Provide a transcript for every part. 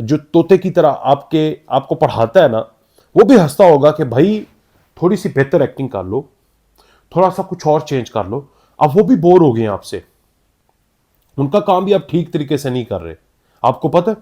جو طوطے کی طرح آپ کو پڑھاتا ہے نا، وہ بھی ہنستا ہوگا کہ بھائی تھوڑی سی بہتر ایکٹنگ کر لو، تھوڑا سا کچھ اور چینج کر لو. اب وہ بھی بور ہو گئے ہیں آپ سے، ان کا کام بھی آپ ٹھیک طریقے سے نہیں کر رہے. آپ کو پتہ ہے،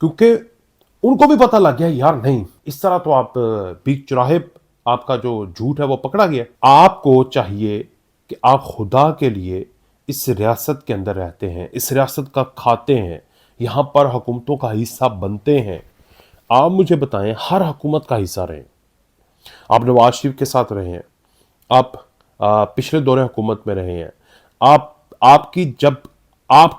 کیونکہ ان کو بھی پتہ لگ گیا یار نہیں، اس طرح تو آپ بیچ چراہے آپ کا جو جھوٹ ہے وہ پکڑا گیا. آپ کو چاہیے کہ آپ خدا کے لیے اس ریاست کے اندر رہتے ہیں، اس ریاست کا کھاتے ہیں، یہاں پر حکومتوں کا حصہ بنتے ہیں. آپ مجھے بتائیں، ہر حکومت کا حصہ رہے ہیں. آپ نواز شریف کے ساتھ رہے ہیں، آپ پچھلے دور حکومت میں رہے ہیں. آپ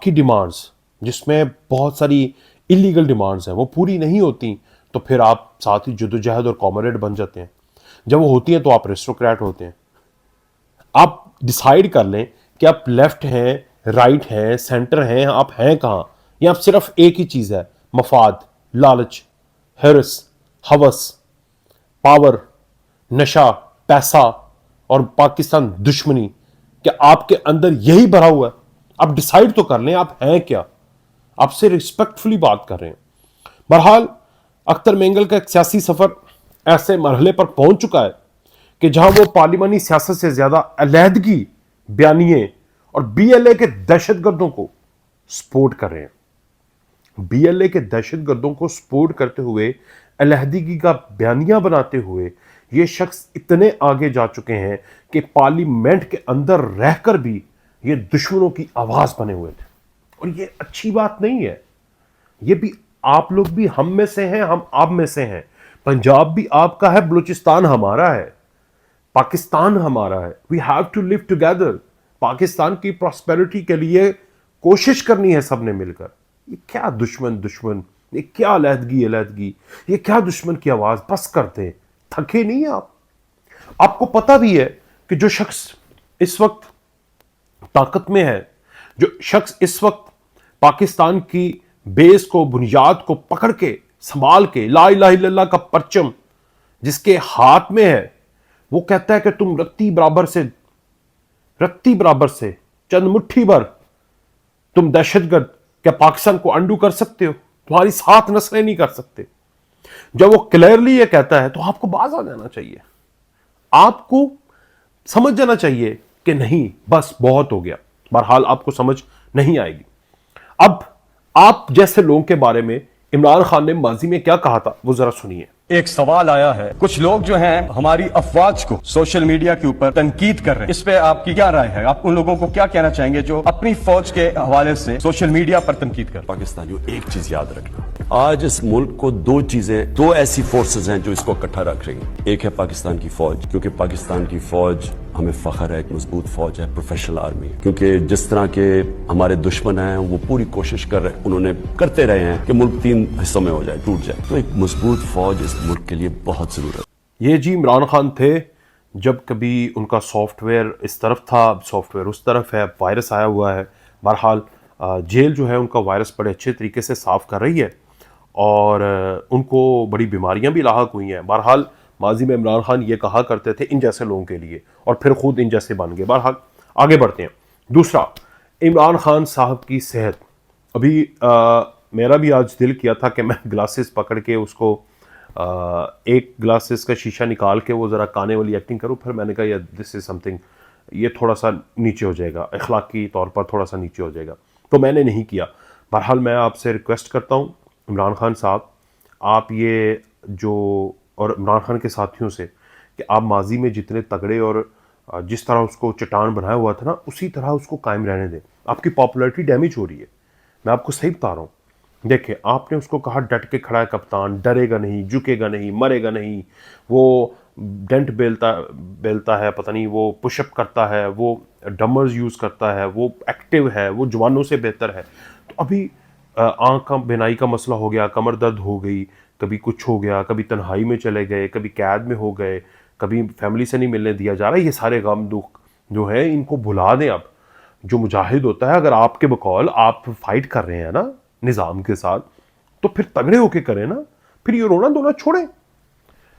کی ڈیمانڈز جس میں بہت ساری انلیگل ڈیمانڈز ہیں وہ پوری نہیں ہوتی تو پھر آپ ساتھ ہی جدوجہد اور کامریڈ بن جاتے ہیں. جب وہ ہوتی ہیں تو آپ ریسٹوکریٹ ہوتے ہیں. آپ ڈیسائیڈ کر لیں کہ آپ لیفٹ ہیں، رائٹ ہیں، سینٹر ہیں، آپ ہیں کہاں. یا آپ صرف ایک ہی چیز ہے، مفاد، لالچ، ہرس، ہوس، پاور، نشہ، پیسہ اور پاکستان دشمنی، کہ آپ کے اندر یہی بھرا ہوا ہے. آپ ڈیسائیڈ تو کر لیں آپ ہیں کیا. آپ سے ریسپیکٹفلی بات کر رہے ہیں. بہرحال اختر مینگل کا ایک سیاسی سفر ایسے مرحلے پر پہنچ چکا ہے کہ جہاں وہ پارلیمانی سیاست سے زیادہ علیحدگی بیانیے اور بی ایل اے کے دہشت گردوں کو سپورٹ کر رہے ہیں. بی ایل اے کے دہشت گردوں کو سپورٹ کرتے ہوئے، علیحدگی کا بیانیہ بناتے ہوئے یہ شخص اتنے آگے جا چکے ہیں کہ پارلیمنٹ کے اندر رہ کر بھی یہ دشمنوں کی آواز بنے ہوئے تھے. اور یہ اچھی بات نہیں ہے. یہ بھی آپ لوگ بھی ہم میں سے ہیں، ہم آپ میں سے ہیں. پنجاب بھی آپ کا ہے، بلوچستان ہمارا ہے، پاکستان ہمارا ہے. We have to live together. Pakistan کی پراسپیرٹی کے لیے کوشش کرنی ہے سب نے مل کر. یہ کیا دشمن، یہ کیا علیحدگی، یہ کیا دشمن کی آواز. بس کرتے تھکے نہیں آپ. آپ کو پتہ بھی ہے کہ جو شخص اس وقت طاقت میں ہے، جو شخص اس وقت پاکستان کی بیس کو، بنیاد کو پکڑ کے سنبھال کے، لا الہ الا اللہ کا پرچم جس کے ہاتھ میں ہے، وہ کہتا ہے کہ تم رتی برابر سے چند مٹھی بھر تم دہشت گرد کیا پاکستان کو انڈو کر سکتے ہو؟ تمہاری 7 نسلیں نہیں کر سکتے. جب وہ کلیئرلی یہ کہتا ہے تو آپ کو باز آ جانا چاہیے. آپ کو سمجھ جانا چاہیے کہ نہیں، بس بہت ہو گیا. بہرحال آپ کو سمجھ نہیں آئے گی. اب آپ جیسے لوگوں کے بارے میں عمران خان نے ماضی میں کیا کہا تھا وہ ذرا سنیے. ایک سوال آیا ہے، کچھ لوگ جو ہیں ہماری افواج کو سوشل میڈیا کے اوپر تنقید کر رہے ہیں، اس پہ آپ کی کیا رائے ہے؟ آپ ان لوگوں کو کیا کہنا چاہیں گے جو اپنی فوج کے حوالے سے سوشل میڈیا پر تنقید کر رہے ہیں؟ پاکستانیوں ایک چیز یاد رکھنا، آج اس ملک کو دو ایسی فورسز ہیں جو اس کو اکٹھا رکھ رہی ہیں. ایک ہے پاکستان کی فوج، کیونکہ پاکستان کی فوج ہمیں فخر ہے، ایک مضبوط فوج ہے، پروفیشنل آرمی. کیونکہ جس طرح کے ہمارے دشمن ہیں وہ پوری کوشش انہوں نے کرتے رہے ہیں کہ ملک 3 حصوں میں ہو جائے، ٹوٹ جائے. تو ایک مضبوط فوج اس ملک کے لیے بہت ضرورت. یہ جی عمران خان تھے جب کبھی ان کا سافٹ ویئر اس طرف تھا، سافٹ ویئر اس طرف ہے، وائرس آیا ہوا ہے. بہرحال جیل جو ہے ان کا وائرس بڑے اچھے طریقے سے صاف کر رہی ہے اور ان کو بڑی بیماریاں بھی لاحق ہوئی ہیں. بہرحال ماضی میں عمران خان یہ کہا کرتے تھے ان جیسے لوگوں کے لیے، اور پھر خود ان جیسے بن گئے. بہرحال آگے بڑھتے ہیں. دوسرا، عمران خان صاحب کی صحت. ابھی میرا بھی آج دل کیا تھا کہ میں گلاسز پکڑ کے اس کو ایک گلاسز کا شیشہ نکال کے وہ ذرا کانے والی ایکٹنگ کروں. پھر میں نے کہا دس از سم تھنگ، یہ تھوڑا سا نیچے ہو جائے گا، اخلاقی طور پر تھوڑا سا نیچے ہو جائے گا، تو میں نے نہیں کیا. بہرحال میں آپ سے ریکویسٹ کرتا ہوں عمران خان صاحب، آپ یہ جو، اور عمران خان کے ساتھیوں سے، کہ آپ ماضی میں جتنے تگڑے اور جس طرح اس کو چٹان بنایا ہوا تھا نا، اسی طرح اس کو قائم رہنے دیں. آپ کی پاپولیرٹی ڈیمیج ہو رہی ہے، میں آپ کو صحیح بتا رہا ہوں. دیکھیں، آپ نے اس کو کہا ڈٹ کے کھڑا ہے کپتان، ڈرے گا نہیں، جھکے گا نہیں، مرے گا نہیں، وہ ڈنٹ بیلتا ہے، پتہ نہیں وہ پش اپ کرتا ہے، وہ ڈمرز یوز کرتا ہے، وہ ایکٹیو ہے، وہ جوانوں سے بہتر ہے. تو ابھی آنکھ کا بینائی کا مسئلہ ہو گیا، کمر درد ہو گئی، کبھی کچھ ہو گیا، کبھی تنہائی میں چلے گئے، کبھی قید میں ہو گئے، کبھی فیملی سے نہیں ملنے دیا جا رہا. یہ سارے غم دکھ جو ہیں ان کو بھلا دیں. اب جو مجاہد ہوتا ہے، اگر آپ کے بقول آپ فائٹ کر رہے ہیں نا نظام کے ساتھ، تو پھر تگڑے ہو کے کریں نا، پھر یہ رونا دھونا چھوڑیں.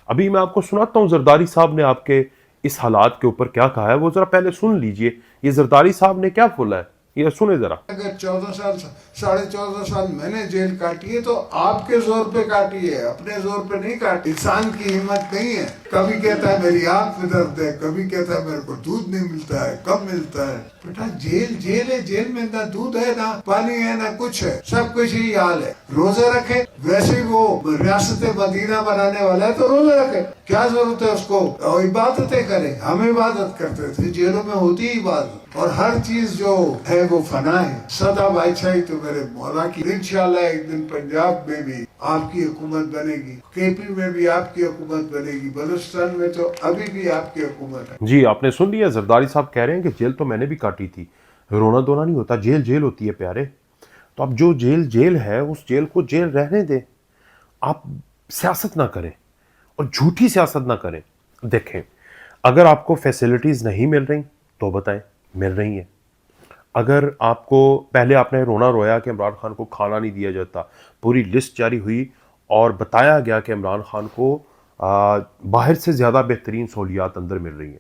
ابھی میں آپ کو سناتا ہوں زرداری صاحب نے آپ کے اس حالات کے اوپر کیا کہا ہے، وہ ذرا پہلے سن لیجئے. یہ زرداری صاحب نے کیا بولا ہے. یہ سنیں ذرا. اگر 14 سال 14.5 سال میں نے جیل کاٹی ہے تو آپ کے زور پہ کاٹی ہے, اپنے زور پہ نہیں کاٹی. انسان کی ہمت نہیں ہے, کبھی کہتا ہے میری آنکھ میں درد ہے, کبھی کہتا ہے میرے کو دودھ نہیں ملتا ہے, کب ملتا ہے. بیٹا جیل ہے, جیل میں نہ دودھ ہے نہ پانی ہے نہ کچھ ہے, سب کچھ ہی حال ہے. روزے رکھے, ویسے ہی وہ ریاست مدینہ بنانے والا ہے تو روزے رکھے, کیا ضرورت ہے اس کو, عبادتیں کرے. ہم عبادت کرتے تھے, جیلوں میں ہوتی ہی عبادت, اور ہر چیز جو ہے وہ فنا ہے. سدا بادشاہی تو میرے مولا کی. انشاءاللہ ایک دن پنجاب میں بھی آپ کی حکومت بنے گی, کے پی میں بھی آپ کی حکومت بنے گی, بلوچستان میں تو ابھی بھی آپ کی حکومت ہے. جی آپ نے سن لیا, زرداری صاحب کہہ رہے ہیں کہ جیل تو میں نے بھی کاٹی تھی, رونا دھونا نہیں ہوتا, جیل جیل ہوتی ہے پیارے. تو اب جو جیل جیل ہے اس جیل کو جیل رہنے دیں, آپ سیاست نہ کریں اور جھوٹی سیاست نہ کریں. دیکھیں اگر آپ کو فیسلٹیز نہیں مل رہی تو بتائیں, مل رہی ہیں. اگر آپ کو پہلے آپ نے رونا رویا کہ عمران خان کو کھانا نہیں دیا جاتا, پوری لسٹ جاری ہوئی اور بتایا گیا کہ عمران خان کو باہر سے زیادہ بہترین سہولیات اندر مل رہی ہیں.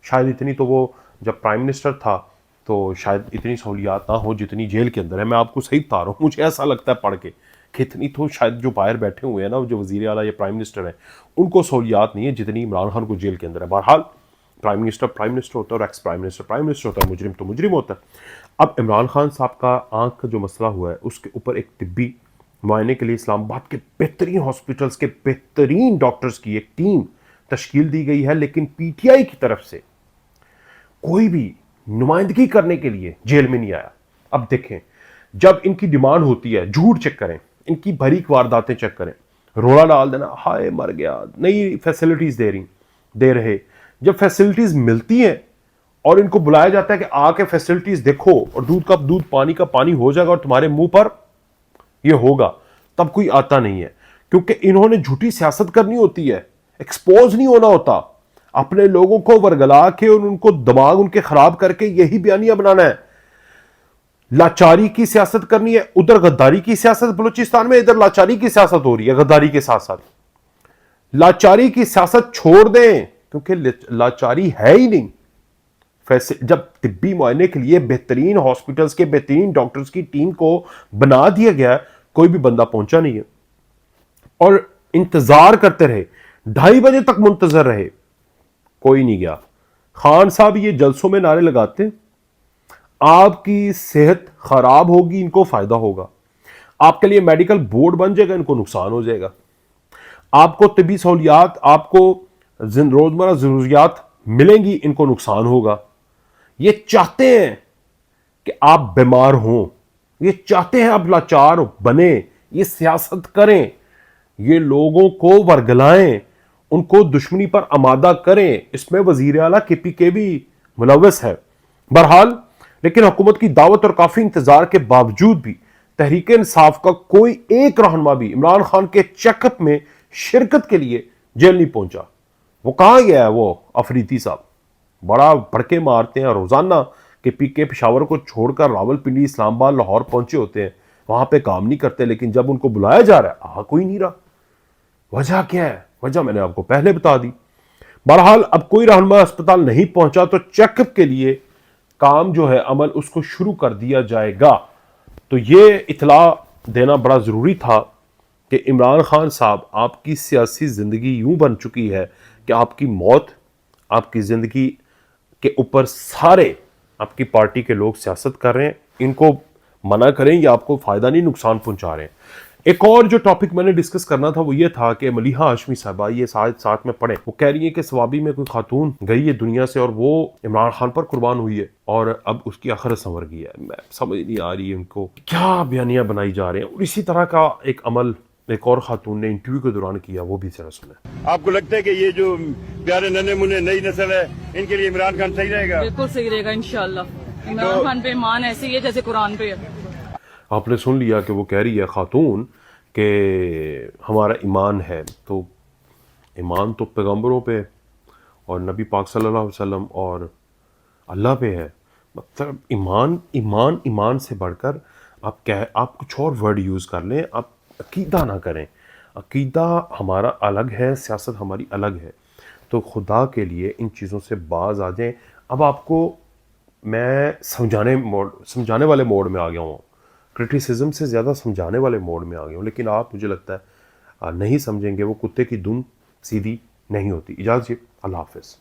شاید اتنی تو وہ جب پرائم منسٹر تھا تو شاید اتنی سہولیات نہ ہو جتنی جیل کے اندر ہے. میں آپ کو صحیح بتا رہا ہوں, مجھے ایسا لگتا ہے پڑھ کے کہ اتنی تو شاید جو باہر بیٹھے ہوئے ہیں نا, جو وزیر اعلیٰ یا پرائم منسٹر ہیں, ان کو سہولیات نہیں ہے جتنی عمران خان کو جیل کے اندر ہے. بہرحال پرائم منسٹر ہوتا ہے اور ایکس پرائم منسٹر ہوتا ہے, مجرم تو مجرم ہوتا ہے. اب عمران خان صاحب کا آنکھ کا جو مسئلہ ہوا ہے اس کے اوپر ایک طبی معائنے کے لیے اسلام آباد کے بہترین ہاسپٹلز کے بہترین ڈاکٹرز کی ایک ٹیم تشکیل دی گئی ہے, لیکن پی ٹی آئی کی طرف سے کوئی بھی نمائندگی کرنے کے لیے جیل میں نہیں آیا. اب دیکھیں جب ان کی ڈیمانڈ ہوتی ہے, جھوٹ چیک کریں, ان کی بھریک وارداتیں چیک کریں, رولا ڈال دینا ہائے مر گیا, نئی فیسلٹیز دے رہے. جب فیسلٹیز ملتی ہیں اور ان کو بلایا جاتا ہے کہ آ کے فیسلٹیز دیکھو اور دودھ کا دودھ پانی کا پانی ہو جائے گا اور تمہارے منہ پر یہ ہوگا, تب کوئی آتا نہیں ہے. کیونکہ انہوں نے جھوٹی سیاست کرنی ہوتی ہے, ایکسپوز نہیں ہونا ہوتا. اپنے لوگوں کو ورگلا کے اور ان کو دماغ ان کے خراب کر کے یہی بیانیہ بنانا ہے. لاچاری کی سیاست کرنی ہے, ادھر غداری کی سیاست بلوچستان میں, ادھر لاچاری کی سیاست ہو رہی ہے غداری کے ساتھ ساتھ. لاچاری کی سیاست چھوڑ دیں کیونکہ لاچاری ہے ہی نہیں. جب طبی معائنے کے لیے بہترین ہاسپٹلز کے بہترین ڈاکٹرز کی ٹیم کو بنا دیا گیا, کوئی بھی بندہ پہنچا نہیں ہے اور انتظار کرتے رہے, 2:30 بجے تک منتظر رہے, کوئی نہیں گیا. خان صاحب یہ جلسوں میں نعرے لگاتے ہیں, آپ کی صحت خراب ہوگی ان کو فائدہ ہوگا, آپ کے لیے میڈیکل بورڈ بن جائے گا ان کو نقصان ہو جائے گا, آپ کو طبی سہولیات, آپ کو روزمرہ ضروریات ملیں گی ان کو نقصان ہوگا. یہ چاہتے ہیں کہ آپ بیمار ہوں, یہ چاہتے ہیں آپ لاچار بنیں, یہ سیاست کریں, یہ لوگوں کو ورگلائیں, ان کو دشمنی پر آمادہ کریں. اس میں وزیر اعلیٰ کے پی کے بھی ملوث ہے. بہرحال لیکن حکومت کی دعوت اور کافی انتظار کے باوجود بھی تحریک انصاف کا کوئی ایک رہنما بھی عمران خان کے چیک اپ میں شرکت کے لیے جیل نہیں پہنچا. وہ کہاں گیا ہے وہ افریدی صاحب, بڑا بھڑکے مارتے ہیں روزانہ کہ پی کے پشاور کو چھوڑ کر راول پنڈی, اسلام آباد, لاہور پہنچے ہوتے ہیں, وہاں پہ کام نہیں کرتے, لیکن جب ان کو بلایا جا رہا ہے کوئی نہیں رہا. وجہ کیا ہے؟ وجہ میں نے آپ کو پہلے بتا دی. بہرحال اب کوئی رہنما اسپتال نہیں پہنچا تو چیک اپ کے لیے کام جو ہے عمل اس کو شروع کر دیا جائے گا. تو یہ اطلاع دینا بڑا ضروری تھا کہ عمران خان صاحب آپ کی سیاسی زندگی یوں بن چکی ہے کہ آپ کی موت, آپ کی زندگی کے اوپر سارے آپ کی پارٹی کے لوگ سیاست کر رہے ہیں. ان کو منع کریں, یہ آپ کو فائدہ نہیں نقصان پہنچا رہے ہیں. ایک اور جو ٹاپک میں نے ڈسکس کرنا تھا وہ یہ تھا کہ ملیحہ ہاشمی صاحبہ, یہ ساتھ میں پڑھیں, وہ کہہ رہی ہے کہ سوابی میں کوئی خاتون گئی ہے دنیا سے اور وہ عمران خان پر قربان ہوئی ہے اور اب اس کی آخرت سنور گئی ہے. میں سمجھ نہیں آ رہی ہے ان کو کیا بیانیاں بنائی جا رہے ہیں. اور اسی طرح کا ایک عمل ایک اور خاتون نے انٹرویو کے دوران کیا, وہ بھی ذرا سنیں. آپ کو لگتا ہے کہ یہ جو پیارے ننے منے نئی نسل ہے ان کے لیے عمران خان صحیح رہے گا؟ بالکل صحیح رہے گا انشاءاللہ. عمران خان پہ ایمان ایسے ہی ہے جیسے قرآن پہ ہے. آپ نے سن لیا کہ وہ کہہ رہی ہے خاتون کہ ہمارا ایمان ہے, تو ایمان تو پیغمبروں پہ اور نبی پاک صلی اللہ علیہ وسلم اور اللہ پہ ہے. مطلب ایمان سے بڑھ کر آپ کچھ اور ورڈ یوز کر لیں, آپ عقیدہ نہ کریں. عقیدہ ہمارا الگ ہے, سیاست ہماری الگ ہے. تو خدا کے لیے ان چیزوں سے باز آ جائیں. اب آپ کو میں سمجھانے والے موڈ میں آ گیا ہوں، کرٹیسزم سے زیادہ سمجھانے والے موڈ میں آ گیا ہوں، لیکن آپ مجھے لگتا ہے نہیں سمجھیں گے، وہ کتے کی دم سیدھی نہیں ہوتی۔ اجازت، اللہ حافظ۔